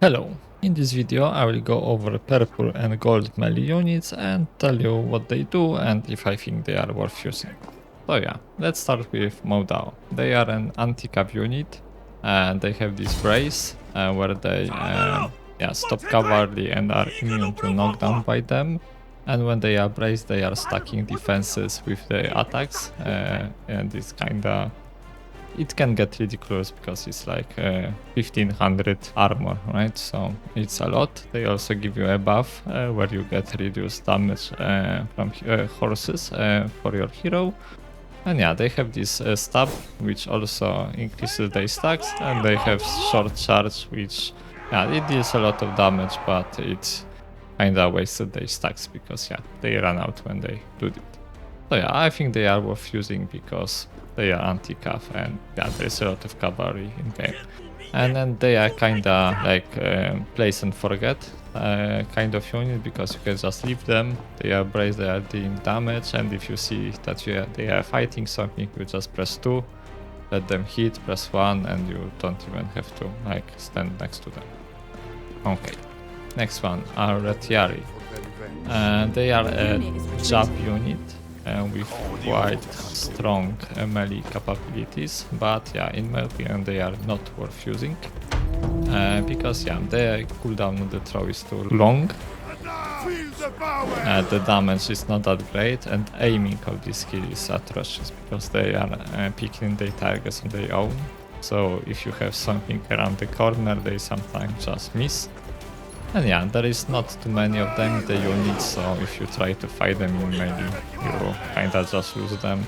Hello, in this video I will go over purple and gold melee units and tell you what they do and if I think they are worth using. So yeah, let's start with Modao. They are an anti-cav unit and they have this brace where they stop cavalry and are immune to knockdown by them. And when they are braced they are stacking defenses with their attacks and it's kinda... It can get ridiculous because it's like 1500 armor, right? So it's a lot. They also give you a buff where you get reduced damage from horses for your hero. And yeah, they have this stab which also increases their stacks, and they have short charge which, yeah, it deals a lot of damage, but it's kinda wasted their stacks because yeah, they run out when they do it. So yeah, I think they are worth using because they are anti-cav and yeah, there's a lot of cavalry in game. And then they are kinda like place and forget kind of unit because you can just leave them, they are braced, they are dealing damage, and if you see that they are fighting something, you just press 2, let them hit, press 1, and you don't even have to like stand next to them. Okay, next one are Retiarii. They are a Jav unit with quite strong melee capabilities, but yeah, in my opinion they are not worth using because yeah, the cooldown of the throw is too long, the damage is not that great, and aiming of this skill is atrocious because they are picking their targets on their own. So if you have something around the corner, they sometimes just miss. And yeah, there is not too many of them in the units, so if you try to fight them in melee, you kinda just lose them.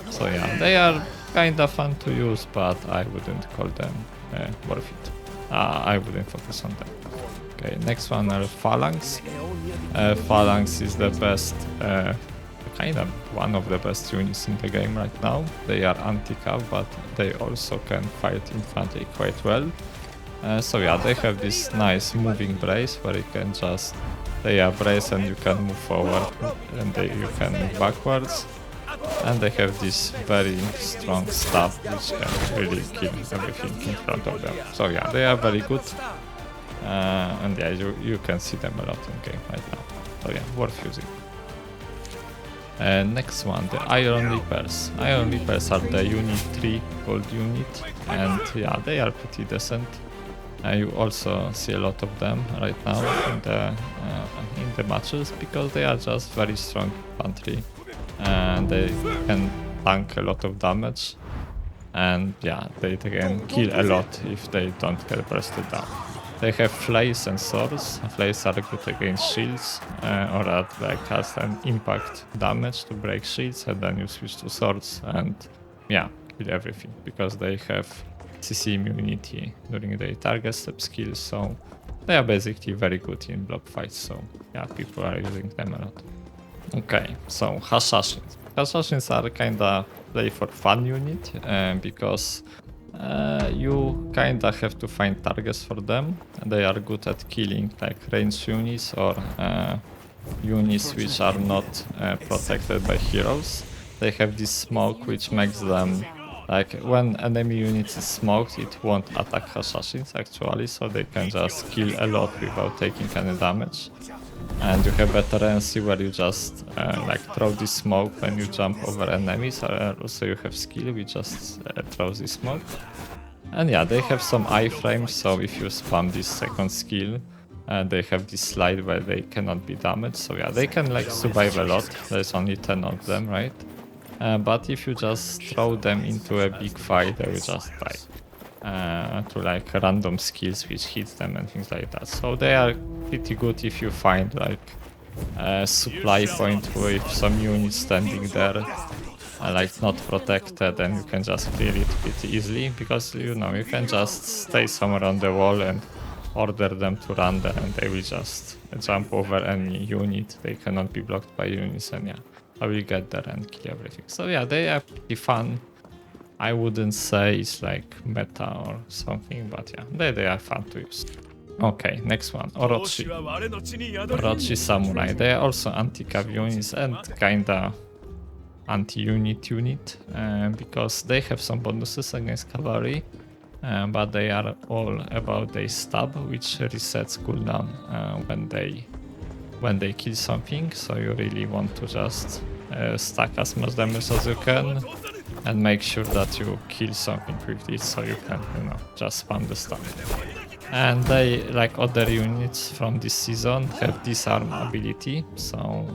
So yeah, they are kinda fun to use, but I wouldn't call them worth it. I wouldn't focus on them. Okay, next one are Phalanx. Phalanx is the best, kind of one of the best units in the game right now. They are anti-cav, but they also can fight infantry quite well. So yeah, they have this nice moving brace where you can just, they are braced and you can move forward and you can move backwards. And they have this very strong stab which can really kill everything in front of them. So yeah, they are very good. And yeah, you can see them a lot in game right now. So yeah, worth using. Next one, the Iron Reapers. Iron Reapers are the Unit 3 gold unit, and yeah, they are pretty decent. You also see a lot of them right now in the matches because they are just very strong infantry and they can tank a lot of damage, and yeah, they can kill a lot if they don't get bursted down. They have flails and swords. Flails are good against shields or at like has an impact damage to break shields, and then you switch to swords and yeah, kill everything because they have CC immunity during their target step skills, so they are basically very good in block fights, so yeah, people are using them a lot. Okay, so Hashashins. Hashashins are kinda play for fun unit because you kinda have to find targets for them, and they are good at killing like ranged units or units which are not protected by heroes. They have this smoke which makes them, like when enemy unit is smoked, it won't attack Hashashins actually, so they can just kill a lot without taking any damage. And you have veterancy where you just like throw this smoke when you jump over enemies, also you have skill which just throws this smoke. And yeah, they have some iframes, so if you spam this second skill, they have this slide where they cannot be damaged, so yeah, they can like survive a lot. There's only 10 of them, right? But if you just throw them into a big fight, they will just die to like random skills which hit them and things like that. So they are pretty good if you find like a supply point with some units standing there, like not protected, and you can just clear it pretty easily because you know you can just stay somewhere on the wall and order them to run there, and they will just jump over any unit. They cannot be blocked by units, and yeah, I will get there and kill everything. So yeah, they are pretty fun. I wouldn't say it's like meta or something, but yeah, they are fun to use. Okay, next one, Orochi. Orochi Samurai. They are also anti-cav units and kinda anti-unit because they have some bonuses against cavalry. but they are all about their stab, which resets cooldown when they kill something. So you really want to just stack as much damage as you can and make sure that you kill something with this, so you can, you know, just spam the stab. And they, like other units from this season, have disarm ability. So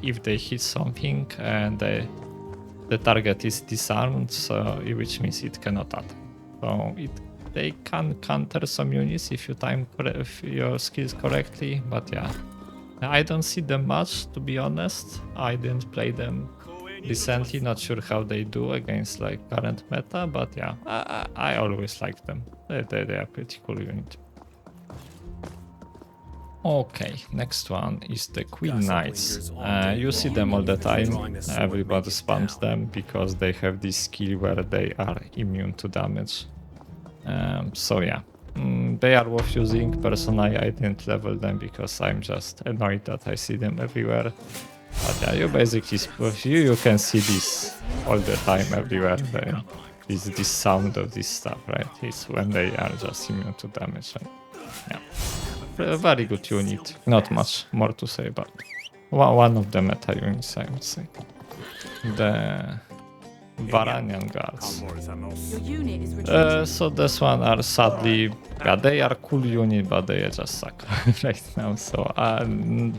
if they hit something, the target is disarmed, so which means it cannot attack. So they can counter some units if you time your skills correctly, but yeah, I don't see them much, to be honest. I didn't play them recently, not sure how they do against like current meta, but yeah, I always like them. They are pretty cool unit. Okay, next one is the Queen Knights. You see them all the time. Everybody spams them because they have this skill where they are immune to damage. So yeah, they are worth using. Personally, I didn't level them because I'm just annoyed that I see them everywhere. But yeah, you basically, you can see this all the time everywhere. This sound of this stuff, right? It's when they are just immune to damage. And, yeah. A very good unit. Not much more to say about. One of the meta units, I would say. The Varangian Guards. So this one are sadly, yeah, they are cool unit, but they just suck right now. So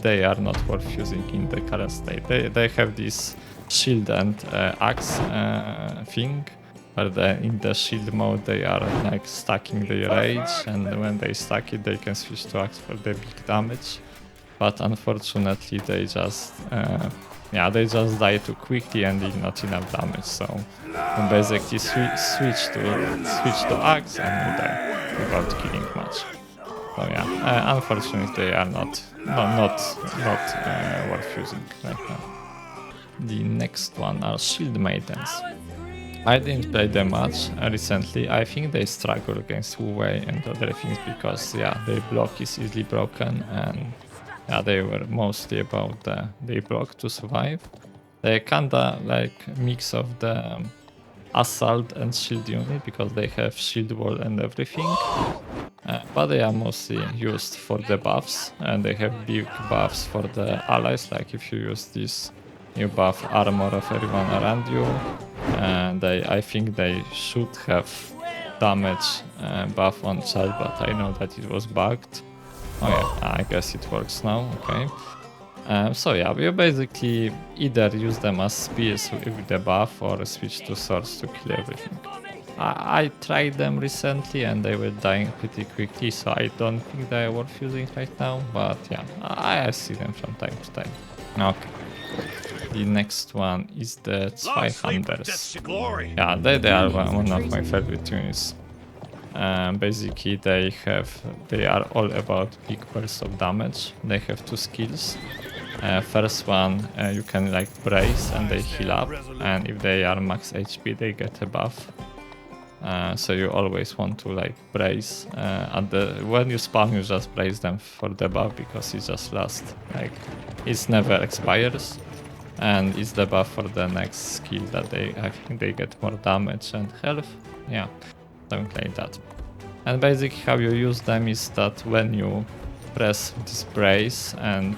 they are not worth using in the current state. They have this shield and axe thing. But in the shield mode they are like stacking their rage, and when they stack it they can switch to axe for the big damage. But unfortunately they just die too quickly and did not enough damage. So you basically switch to axe and you die without killing much. So yeah, unfortunately they are not worth using right now. The next one are Shieldmaidens. I didn't play them much recently. I think they struggle against Wuwei and other things because yeah, their block is easily broken, and yeah, they were mostly about their block to survive. They're kinda like mix of the assault and shield unit because they have shield wall and everything. But they are mostly used for the buffs, and they have big buffs for the allies, like if you use this you buff armor of everyone around you, and I think they should have damage buff on chat, but I know that it was bugged. Oh yeah, I guess it works now, okay. So yeah, you basically either use them as spears with the buff or switch to swords to kill everything. I tried them recently and they were dying pretty quickly, so I don't think they are worth using right now, but yeah, I see them from time to time. Okay. The next one is the Zweihanders. Yeah, they are one of my favorite units. Basically, they are all about big bursts of damage. They have two skills. First one, you can like brace and they heal up, and if they are max HP, they get a buff. So you always want to like brace. When you spawn, you just brace them for the buff because it just lasts. Like it never expires. And it's the buff for the next skill that I think they get more damage and health. Yeah, something like that. And basically how you use them is that when you press this brace and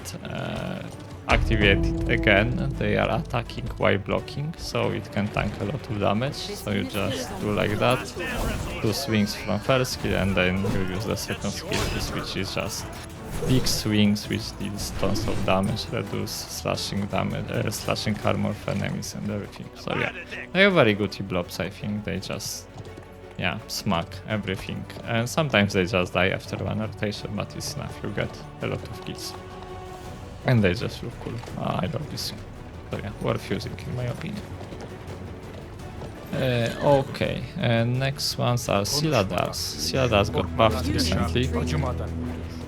activate it again, they are attacking while blocking, so it can tank a lot of damage. So you just do like that, 2 swings from first skill, and then you use the second skill, which is just big swings which deals tons of damage, reduce slashing damage, slashing armor of enemies and everything. So yeah, they are very good blobs. I think they just smack everything, and sometimes they just die after one rotation, but it's enough. You get a lot of kills, and they just look cool. I love this. So yeah, worth using in my opinion. Okay, next ones are Silahdars. Silahdars got buffed recently,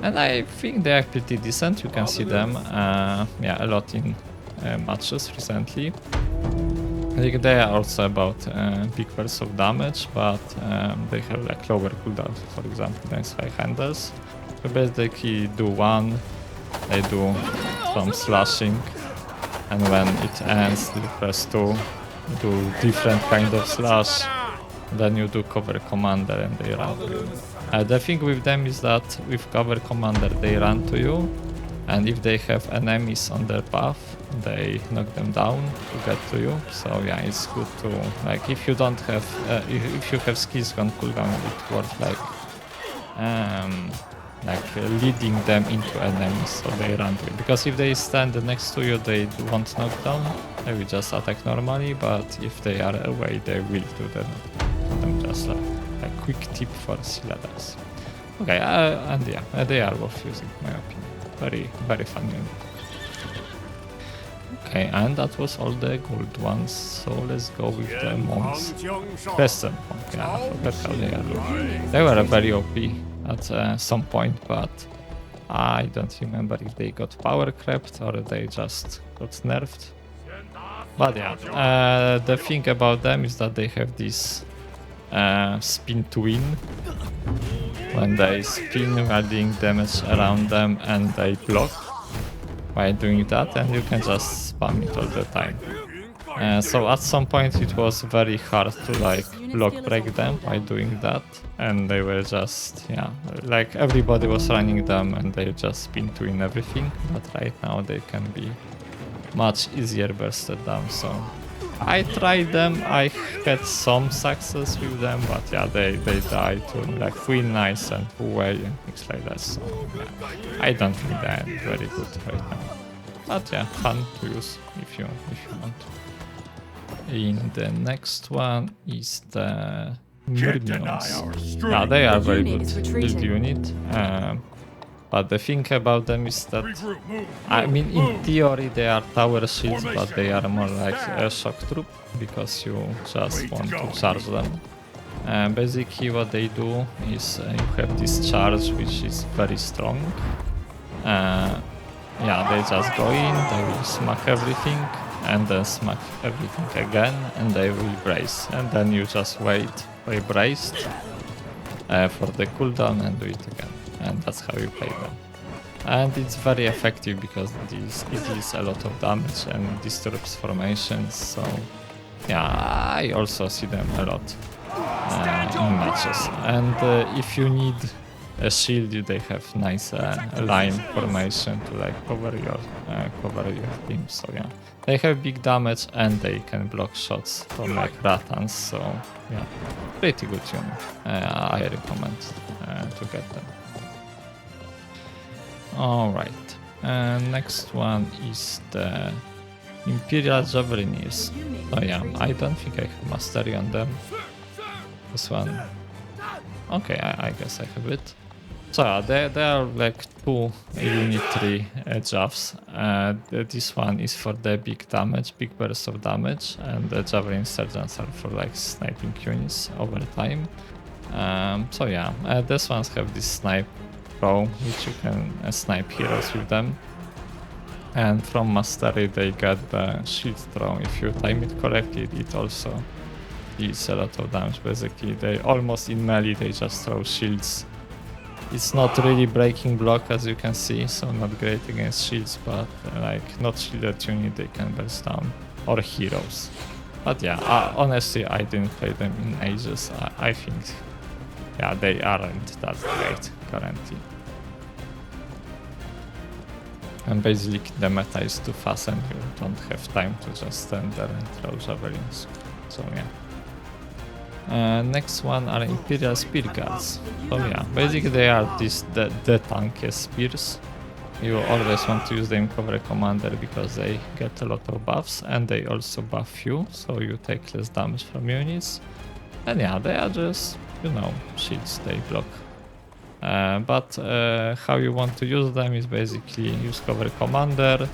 and I think they are pretty decent. You can see them a lot in matches recently. I think they are also about big bursts of damage, but they have like lower cooldown, for example, than Zweihanders. So basically do one, they do some slashing, and when it ends, they press 2, do different kind of slash, Then you do cover commander and they run to you. The thing with them is that with cover commander they run to you, and if they have enemies on their path, they knock them down to get to you. So yeah, it's good to, like, if you don't have, if you have skills on cooldown, it works like leading them into enemies, so they run to you. Because if they stand next to you, they won't knock down. They will just attack normally, but if they are away, they will do them just like a quick tip for Silahdars. Okay, and yeah, they are worth using, in my opinion. Very, very fun unit. Okay, and that was all the gold ones, so let's go with the monks. Crescent Monks, yeah, I forgot how they are looking. They were very OP at some point, but I don't remember if they got power crept or they just got nerfed. But yeah, the thing about them is that they have this spin to win. When they spin, you are doing damage around them and they block by doing that, and you can just spam it all the time. So at some point it was very hard to like block break them by doing that, and they were just, yeah, like everybody was running them and they just spin to win everything, but right now they can be much easier bursted down. So I tried them, I had some success with them, but yeah, they died to like Queen Knights and Wuwei and things like that. So yeah, I don't think they're very good right now. But yeah, fun to use if you want. In the next one is the Myrmillones. Now they are very good build unit. But the thing about them is that, I mean, in theory they are tower shields, but they are more like a shock troop, because you just want to charge them. Basically what they do is you have this charge which is very strong. Yeah, they just go in, they will smack everything, and then smack everything again, and they will brace. And then you just wait for a braced for the cooldown and do it again. And that's how you play them. And it's very effective because it is a lot of damage and disturbs formations. So yeah, I also see them a lot in matches. And if you need a shield, they have nice line formation to like cover your team. So yeah, they have big damage and they can block shots from like Ratans. So yeah, pretty good unit. I recommend to get them. Alright, next one is the Imperial Javelineers. Oh yeah, I don't think I have mastery on them. This one. Okay, I guess I have it. So yeah, they are like 2 unit 3 Javs. This one is for the big damage, big bursts of damage, and the Javelin Sergeants are for like sniping units over time. So yeah, these ones have this snipe throw, which you can snipe heroes with them. And from mastery they get the shield throw. If you time it correctly, it also deals a lot of damage. Basically, they almost in melee, they just throw shields. It's not really breaking block, as you can see, so not great against shields, but like not shielded unit they can burst down, or heroes. But yeah, honestly I didn't play them in ages. I think yeah, they aren't that great currently. And basically the meta is too fast and you don't have time to just stand there and throw javelins. So yeah. Next one are Imperial Spear Guards. So yeah, basically they are the tankiest spears. You always want to use them in cover commander because they get a lot of buffs and they also buff you, so you take less damage from units. And yeah, they are just, you know, shields, they block. But how you want to use them is basically use cover commander,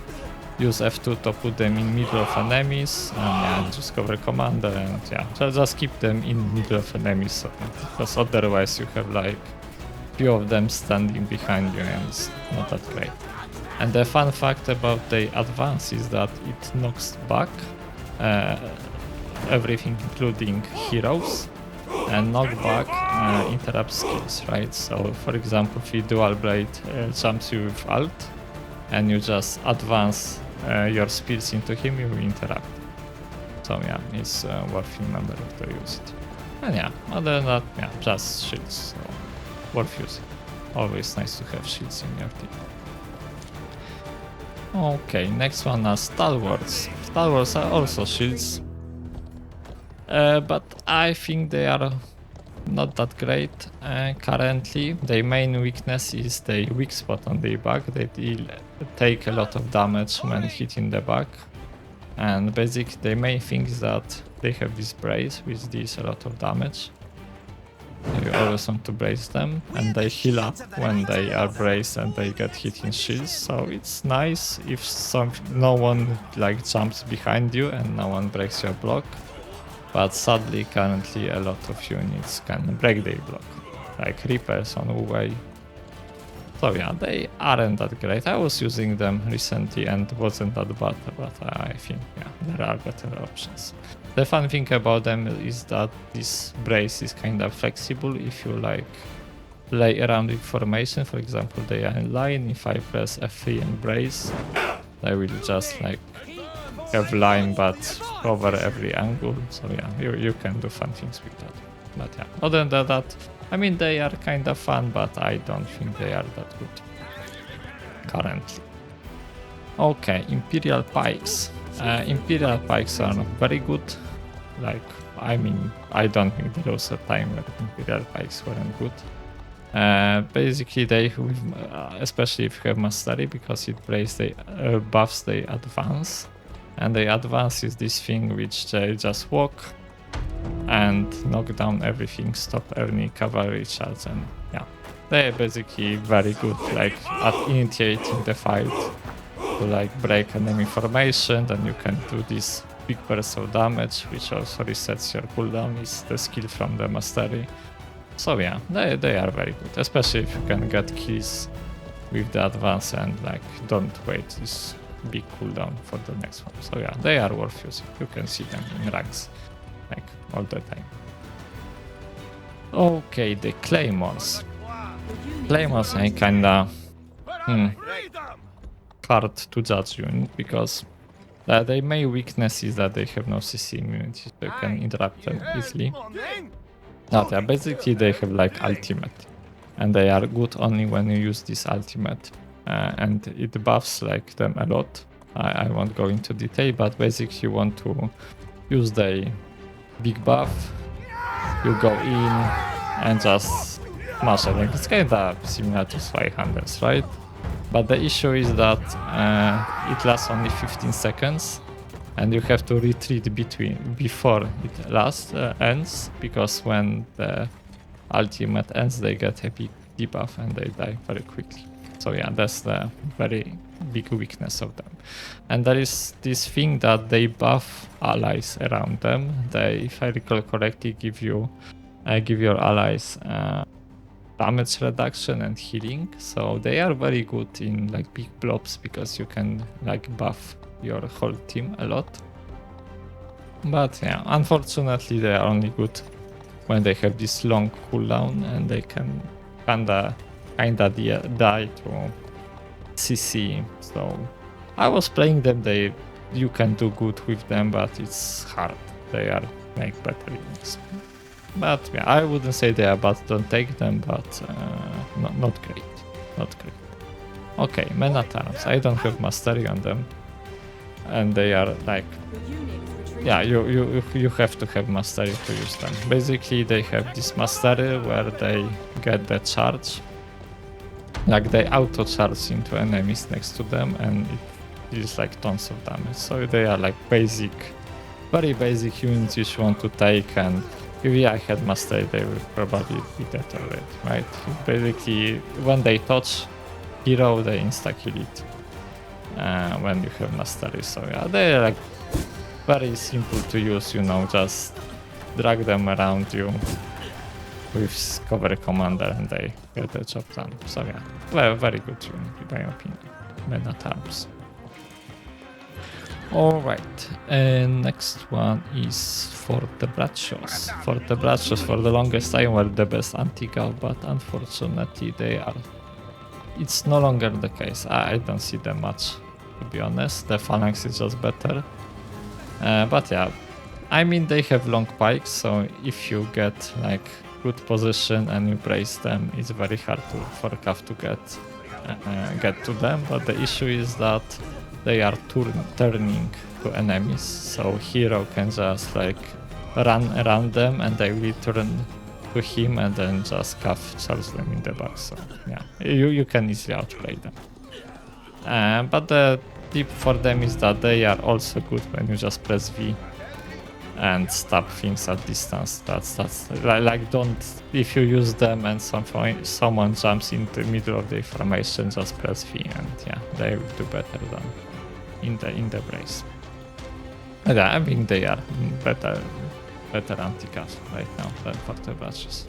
use F2 to put them in middle of enemies, and yeah, just cover commander, and yeah, just keep them in middle of enemies, so, because otherwise you have like few of them standing behind you and it's not that great. And the fun fact about the advance is that it knocks back everything including heroes, and knockback interrupts skills, right? So for example, if you dual blade jumps you with alt and you just advance your spears into him, you will interrupt. So yeah, it's worth remembering to use it. And yeah, other than that, yeah, just shields, so worth using. Always nice to have shields in your team. Okay, next one are Stalwarts. Stalwarts are also shields, but I think they are not that great currently. Their main weakness is the weak spot on their back. They take a lot of damage when hitting the back. And basically the main thing is that they have this brace which deals a lot of damage. You always want to brace them, and they heal up when they are braced and they get hit in shields. So it's nice if no one like jumps behind you and no one breaks your block. But sadly currently a lot of units can break their block, like Reapers on Wuwei. So yeah, they aren't that great. I was using them recently and wasn't that bad, but I think yeah, there are better options. The fun thing about them is that this brace is kind of flexible. If you like play around with formation, for example, they are in line. If I press F3 and brace, they will just like have line but cover every angle. So yeah, you can do fun things with that. But yeah, other than that, I mean, they are kind of fun, but I don't think they are that good currently. Okay, Imperial Pikes. Imperial Pikes are very good. Like, I mean, I don't think there was a time where Imperial Pikes weren't good. Basically, they, especially if you have Mastery, because it buffs the advance. And the advance is this thing which they just walk and knock down everything, stop any cavalry charge, and yeah, they're basically very good like at initiating the fight to like break enemy formation. Then you can do this big burst of damage which also resets your cooldown. Is the skill from the mastery. So yeah, they are very good, especially if you can get kills with the advance and like don't wait this big cooldown for the next one. So yeah, they are worth using. You can see them in ranks like all the time. Okay, the Claymores. Claymores are kinda hard to judge unit because their main weakness is that they have no CC immunity, so you can interrupt them easily. But yeah, basically they have like ultimate, and they are good only when you use this ultimate, and it buffs like them a lot. I won't go into detail, but basically you want to use the big buff, you go in and just smash it. It's kinda similar to Zweihanders, right? But the issue is that it lasts only 15 seconds, and you have to retreat before it ends, because when the ultimate ends, they get a big debuff and they die very quickly. So yeah, that's the very big weakness of them. And there is this thing that they buff allies around them. They, if I recall correctly, give your allies damage reduction and healing. So they are very good in like big blobs because you can like buff your whole team a lot. But yeah, unfortunately they are only good when they have this long cooldown, and they can kinda die to CC. So I was playing them, you can do good with them, but it's hard. They are like better units. But yeah, I wouldn't say they are bad, don't take them, but not great. Not great. Okay, men at arms. I don't have mastery on them. And they are like, yeah, you have to have mastery to use them. Basically they have this mastery where they get the charge. Like they auto charge into enemies next to them, and it is like tons of damage. So they are like basic, very basic units which you want to take, and if I had mastery they would probably be dead already, right? Basically when they touch hero they insta kill it when you have mastery. So yeah, they are like very simple to use, you know, just drag them around you with cover commander and they get the job done. So yeah, very good unit in my opinion. Men at arms. Alright, and next one is Fortebraccios. Fortebraccios for the longest time were the best anti-gal, but unfortunately it's no longer the case. I don't see them much, to be honest. The Phalanx is just better. But yeah, I mean, they have long pikes, so if you get like good position and you brace them, it's very hard for Cav to get to them. But the issue is that they are turning to enemies, so hero can just like run around them and they will turn to him and then just Cav charge them in the back. So yeah, you can easily outplay them. But the tip for them is that they are also good when you just press V and stab things at distance. That's like don't, if you use them and someone jumps into the middle of the formation, just press V and yeah, they will do better than in the brace. Yeah, I think they are better anti-Cav right now than Fortebraccios.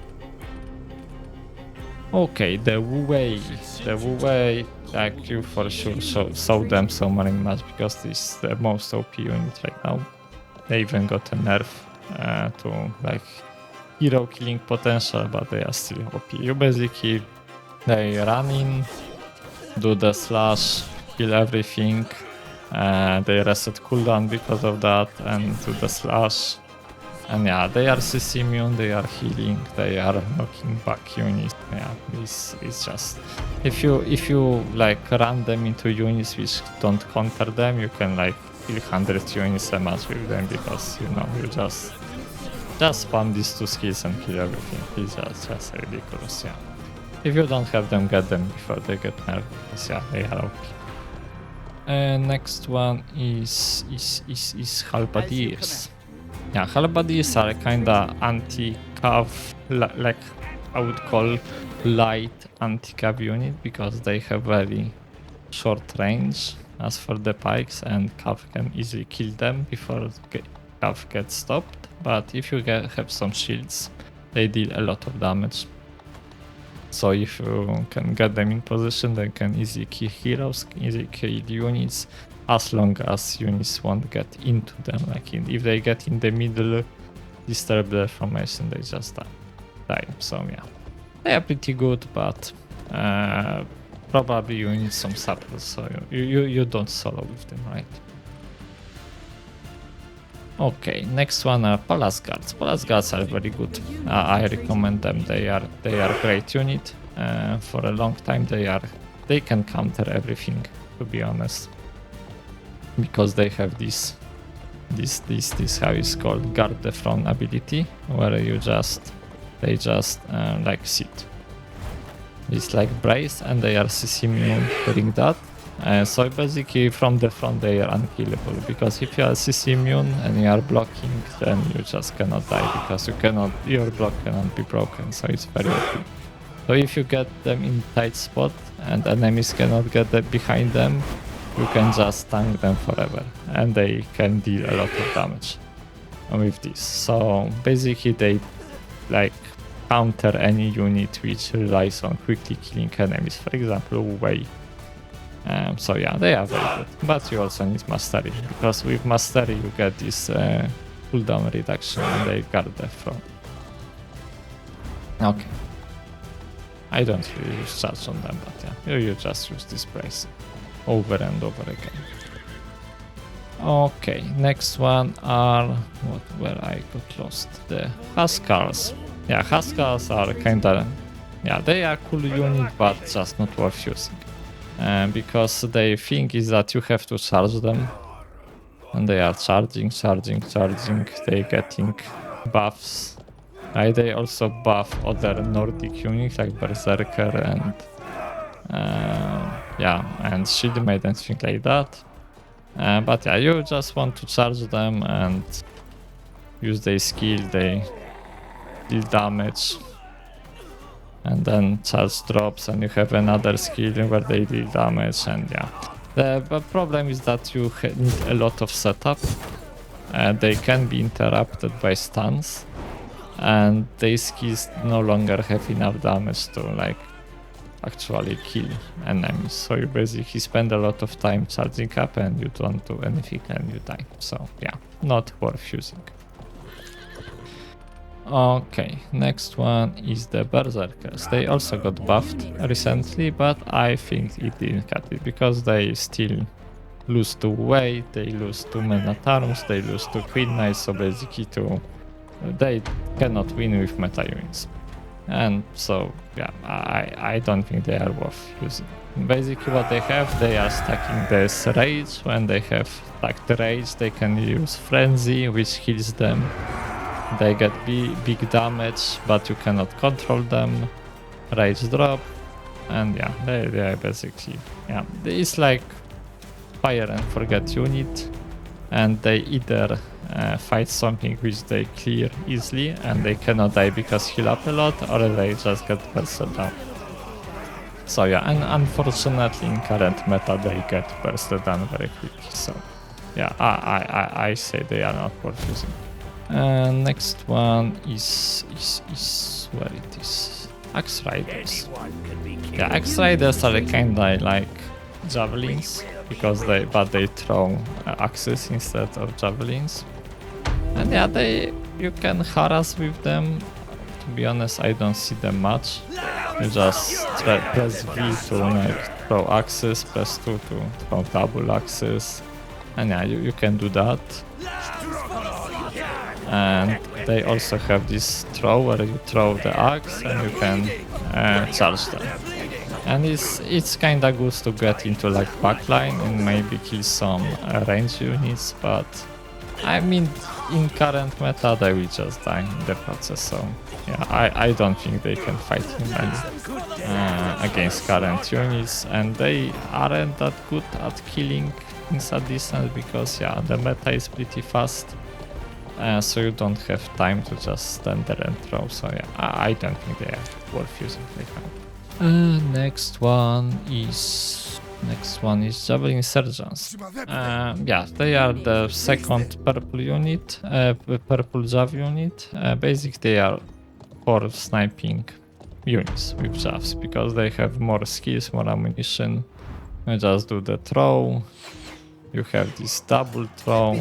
Okay, the Wuwei, like you for sure saw them so much because this is the most OP unit right now. They even got a nerf to like hero killing potential, but they are still OP. You basically, they run in, do the slash, kill everything, they reset cooldown because of that and do the slash. And yeah, they are CC immune, they are healing, they are knocking back units. Yeah, this is just, if you like run them into units which don't counter them, you can like kill 100 units a match with them because you know you just spam these two skills and kill everything. It's just ridiculous. Yeah, if you don't have them, get them before they get nerfed because yeah, they are OP. Next one is Halberdiers. Yeah, Halberdiers are kinda anti-Cav, like I would call light anti-Cav unit because they have very short range as for the pikes and Cav can easily kill them before Cav gets stopped. But if you have some shields, they deal a lot of damage. So if you can get them in position, they can easily kill heroes, easily kill units, as long as units won't get into them. Like if they get in the middle, disturb the formation, they just die. So yeah, they are pretty good, but probably you need some support, so you don't solo with them, right? Okay, next one are Palace Guards. Palace Guards are very good. I recommend them. They are great unit. For a long time they can counter everything, to be honest, because they have this how it's called, guard the throne ability, where they just like sit. It's like brace and they are CC immune during that. So basically from the front they are unkillable, because if you are CC immune and you are blocking, then you just cannot die because your block cannot be broken, so it's very OP. So if you get them in tight spot and enemies cannot get behind them, you can just tank them forever and they can deal a lot of damage with this. So basically they like counter any unit which relies on quickly killing enemies, for example Wuwei. So yeah, they are very good, but you also need mastery, because with mastery you get this cooldown reduction and they guard the throne. Okay, I don't really use charge on them, but yeah, you just use this brace over and over again. Okay, next one are where I got lost, the Huskarls. Yeah, Huskarls are kinda, yeah, they are cool unit, but just not worth using. Because the thing is that you have to charge them, and they are charging, they getting buffs. They also buff other Nordic units like Berserker and and Shieldmaidens, things like that. But yeah, you just want to charge them and use their skill, they deal damage, and then charge drops and you have another skill where they deal damage. And yeah, the problem is that you need a lot of setup. They can be interrupted by stuns, and their skills no longer have enough damage to like actually kill enemies. So you basically spend a lot of time charging up and you don't do anything and you die. So yeah, not worth using. Okay, next one is the Berserkers. They also got buffed recently, but I think it didn't cut it because they still lose to Wuwei, they lose to Men at Arms, they lose to Queen Knights, so basically they cannot win with meta units. And so yeah, I don't think they are worth using. Basically what they have, they are stacking this rage. When they have stacked rage, they can use frenzy, which heals them. They get big damage, but you cannot control them. Rage drop, and yeah, they are basically, yeah, it's like fire and forget unit, and they either fight something which they clear easily and they cannot die because heal up a lot, or they just get bursted down. So yeah, and unfortunately in current meta they get bursted down very quickly. So yeah, I say they are not worth using. Next one is where it is. Axe Riders. Yeah, Axe Riders are kinda like javelins because they throw axes instead of javelins. And yeah, you can harass with them. To be honest, I don't see them much. You just press V to like throw axes, press 2 to throw double axes, and yeah, you can do that. And they also have this throw where you throw the axe and you can charge them. And it's kinda good to get into like backline and maybe kill some range units, but I mean in current meta they will just die in the process, so yeah, I don't think they can fight him against current units, and they aren't that good at killing inside distance because yeah, the meta is pretty fast. So you don't have time to just stand there and throw, so yeah, I don't think they are worth using right now. Next one is Javelin Sergeants. Yeah, they are the second purple unit, purple Jav unit. Basically they are for sniping units with Javs because they have more skills, more ammunition. You just do the throw, you have this double throw.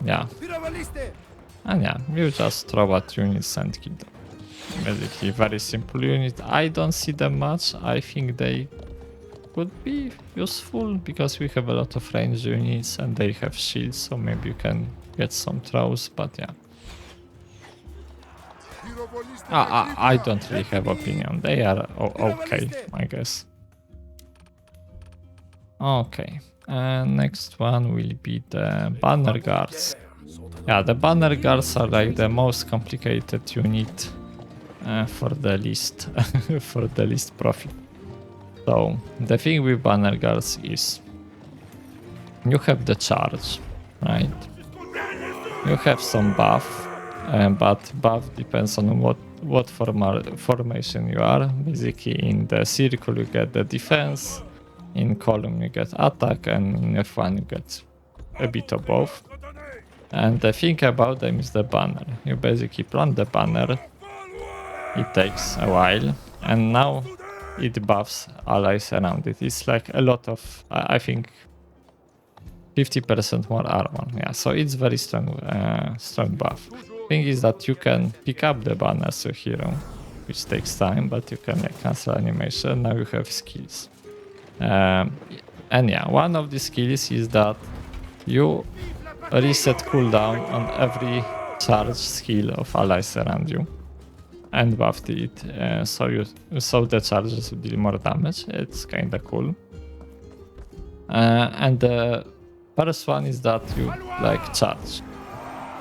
Yeah, and yeah, you just throw at units and kill them. Basically, very simple unit. I don't see them much. I think they could be useful because we have a lot of range units and they have shields, so maybe you can get some throws. But yeah, I don't really have opinion. They are okay, I guess. Okay. Next one will be the Banner Guards. Yeah, the Banner Guards are like the most complicated unit for the least for the least profit. So the thing with Banner Guards is you have the charge, right? You have some buff, but buff depends on what formation you are. Basically, in the circle you get the defense. In column you get attack, and in F1 you get a bit of both. And the thing about them is the banner. You basically plant the banner, it takes a while, and now it buffs allies around it. It's like a lot of, I think, 50% more armor. Yeah, so it's very strong, strong buff. Thing is that you can pick up the banner as a hero, which takes time, but you can cancel animation. Now you have skills. And yeah, one of the skills is that you reset cooldown on every charge skill of allies around you and buffed it, so the charges will deal more damage. It's kinda cool. And the first one is that you like charge.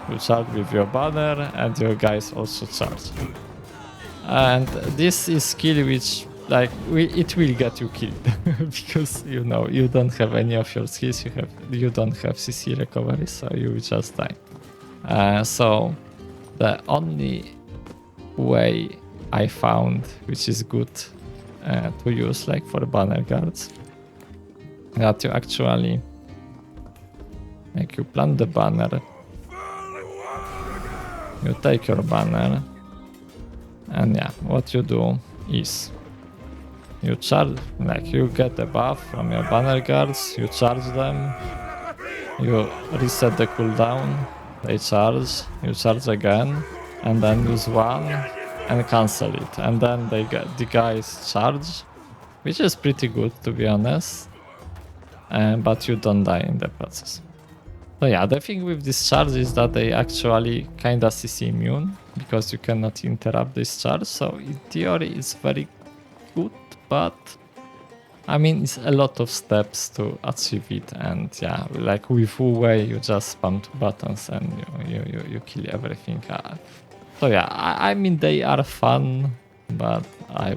You charge with your banner and your guys also charge. And this is skill which it will get you killed because you know you don't have any of your skills. You don't have CC recovery, so you will just die. So the only way I found which is good to use like for banner guards, that you actually you plant the banner, you take your banner, and yeah, what you do is you charge, you get a buff from your banner guards, you charge them, you reset the cooldown, they charge, you charge again, and then use one and cancel it, and then the guys charge, which is pretty good to be honest. but you don't die in the process. So yeah, the thing with this charge is that they actually kinda CC immune, because you cannot interrupt this charge, so in theory it's very good, but I mean it's a lot of steps to achieve it, and yeah, like with Wuwei you just spam 2 buttons and you kill everything. So yeah, I mean they are fun, but I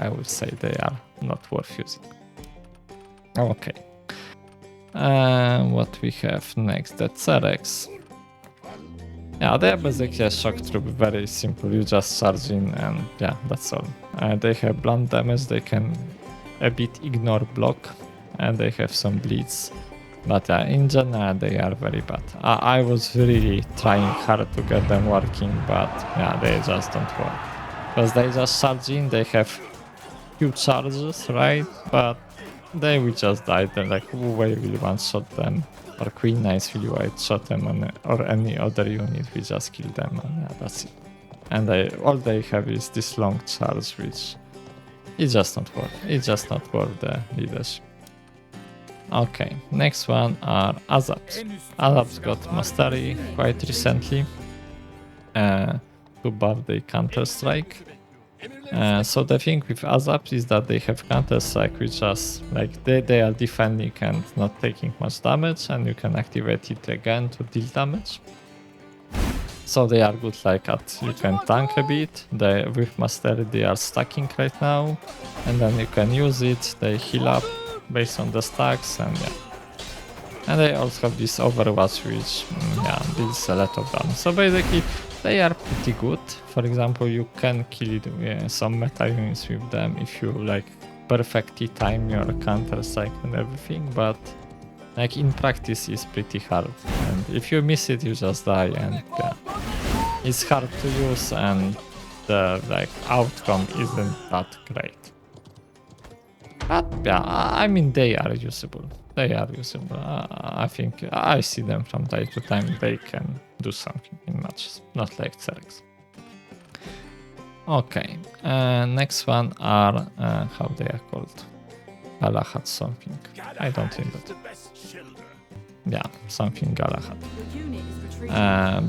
would say they are not worth using. Okay. What we have next? The Tseregs. Yeah, they are basically a shock troop, very simple. You just charge in and yeah, that's all. They have blunt damage, they can a bit ignore block, and they have some bleeds. But in general, they are very bad. I was really trying hard to get them working, but yeah, they just don't work. Because they just charge in, they have few charges, right? But they will just die. They're like, Wuwei will one-shot them, or Queen Knights will one-shot them, or any other unit will just kill them, and yeah, that's it. And all they have is this long charge, which is just not worth. It's just not worth the leadership. Okay, next one are Azaps. Azaps got Mastery quite recently to buff the Counter-Strike. So the thing with Azaps is that they have Counter-Strike, which just like they are defending and not taking much damage, and you can activate it again to deal damage. So they are good like at you can tank a bit. With Mastery they are stacking right now, and then you can use it. They heal up based on the stacks, and yeah. And they also have this Overwatch, which yeah, deals a lot of damage. So basically they are pretty good. For example, you can kill some meta units with them if you like perfectly time your counter strike and everything, but like in practice it's pretty hard, and if you miss it you just die, and yeah, it's hard to use, and the like outcome isn't that great. But yeah, I mean they are usable. They are usable. I think I see them from time to time. They can do something in matches, not like Tseregs. Okay, next one are how they are called. Galahad something. I don't think that. Yeah, something Galahad.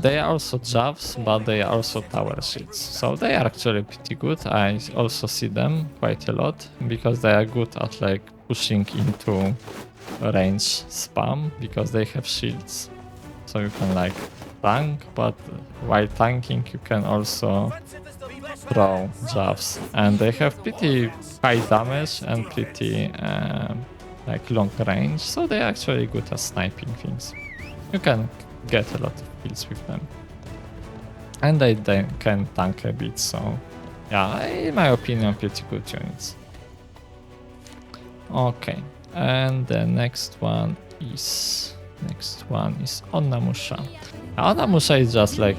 They are also Javs, but they are also tower shields. So they are actually pretty good. I also see them quite a lot because they are good at like pushing into range spam because they have shields. So you can like tank, but while tanking you can also throw Javs, and they have pretty high damage and pretty like long range, so they're actually good at sniping things. You can get a lot of kills with them, and they can tank a bit, so yeah, in my opinion pretty good units. Okay, and the next one is Onna-musha. Onna-musha is just like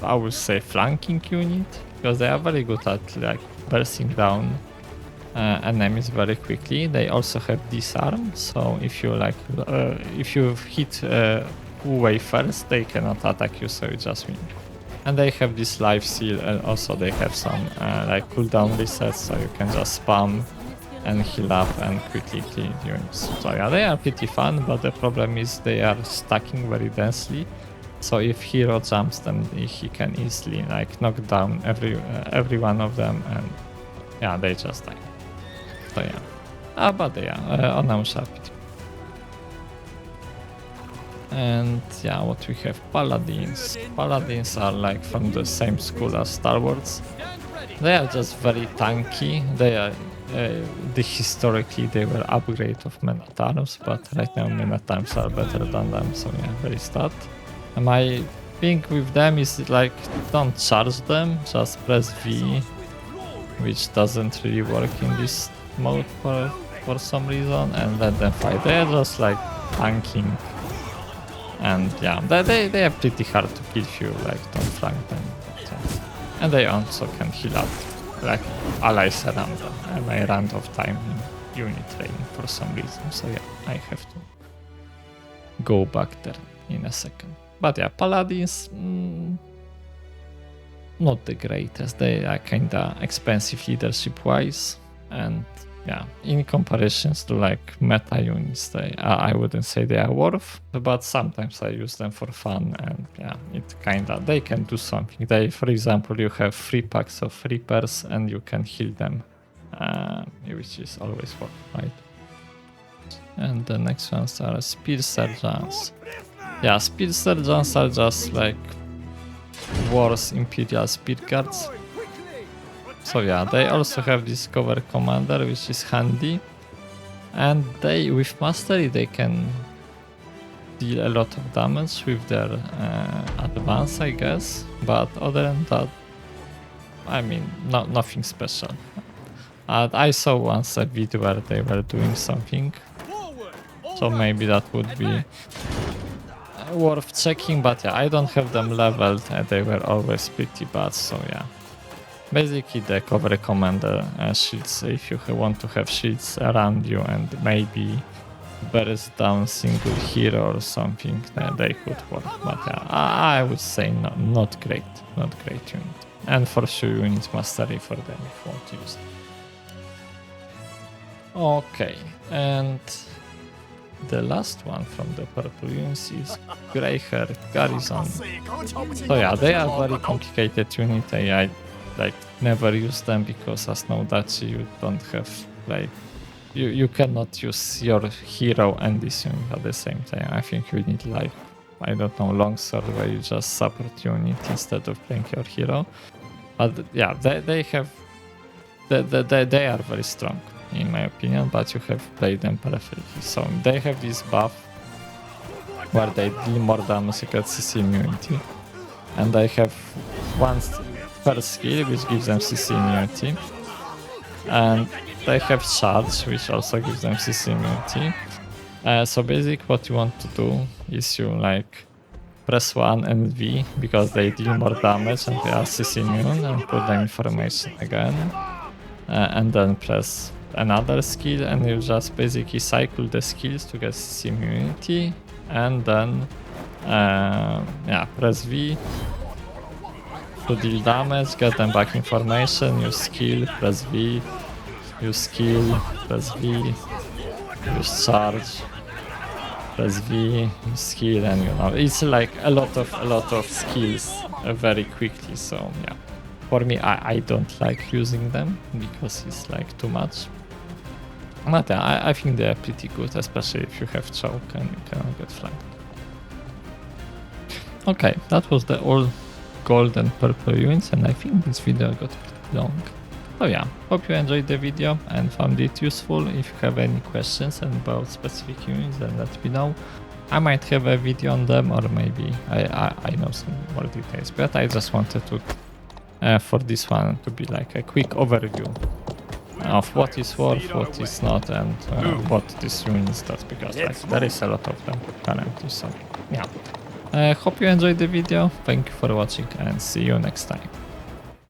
I would say flanking unit, because they are very good at like bursting down enemies very quickly. They also have disarm, so if you like if you hit Wuwei first, they cannot attack you, so you just win. And they have this life seal, and also they have some like cooldown resets, so you can just spam and heal up and quickly kill units. So yeah, they are pretty fun, but the problem is they are stacking very densely. So if hero jumps them, he can easily like knock down every one of them, and yeah, they just die. So yeah, but yeah, Onna-musha. And yeah, what we have, Paladins. Paladins are like from the same school as Stalwarts. They are just very tanky. They are historically they were upgrade of men at arms, but right now men at arms are better than them. So yeah, very stat. And my thing with them is like don't charge them, just press V, which doesn't really work in this mode for some reason, and let them fight. They are just like tanking. And yeah, they are pretty hard to kill if you like don't flank them. And they also can heal up like allies around them. And I ran out of time in unit training for some reason. So yeah, I have to go back there in a second. But yeah, Paladins, not the greatest. They are kinda expensive leadership wise. And yeah, in comparisons to like meta units, I wouldn't say they are worth, but sometimes I use them for fun, and yeah, they can do something. For example, you have 3 packs of Reapers and you can heal them, which is always worth, right? And the next ones are Spear Sergeants. Yeah, Spear Sergeants are just like worse Imperial Spear Guards. So yeah, they also have this cover commander, which is handy, and with mastery they can deal a lot of damage with their advance, I guess. But other than that, I mean, nothing special. I saw once a video where they were doing something, so maybe that would be worth checking. But yeah, I don't have them leveled, and they were always pretty bad. So yeah. Basically, the cover commander shields, if you want to have shields around you and maybe burst down single hero or something, they could work. But yeah, I would say not great unit. And for sure you need mastery for them if you want to use it. Okay, and the last one from the purple units is Greyhair Garrison. So yeah, they are very complicated unit. I never use them because as Nodachi you don't have you cannot use your hero and this unit at the same time. I think you need I don't know, longsword where you just support unit instead of playing your hero. But yeah, they are very strong in my opinion, but you have played them perfectly. So they have this buff where they deal more damage against CC immunity, and they have first skill which gives them CC immunity, and they have charge which also gives them CC immunity. So basically what you want to do is you press 1 and V because they deal more damage and they are CC immune, and put them in formation again, and then press another skill, and you just basically cycle the skills to get CC immunity, and then press V to deal damage, get them back in formation, use skill, press V, use skill, press V, use charge, press V, use skill, and it's like a lot of skills very quickly. So yeah, for me I don't like using them because it's too much. But yeah, I think they are pretty good, especially if you have choke and you cannot get flanked. Okay, that was the all gold and purple units, and I think this video got pretty long. So yeah, hope you enjoyed the video and found it useful. If you have any questions about specific units, then let me know. I might have a video on them, or maybe I know some more details, but I just wanted to for this one to be a quick overview of what is worth, what is not, and what this unit does, because there is a lot of them currently. So yeah. Hope you enjoyed the video, thank you for watching, and see you next time.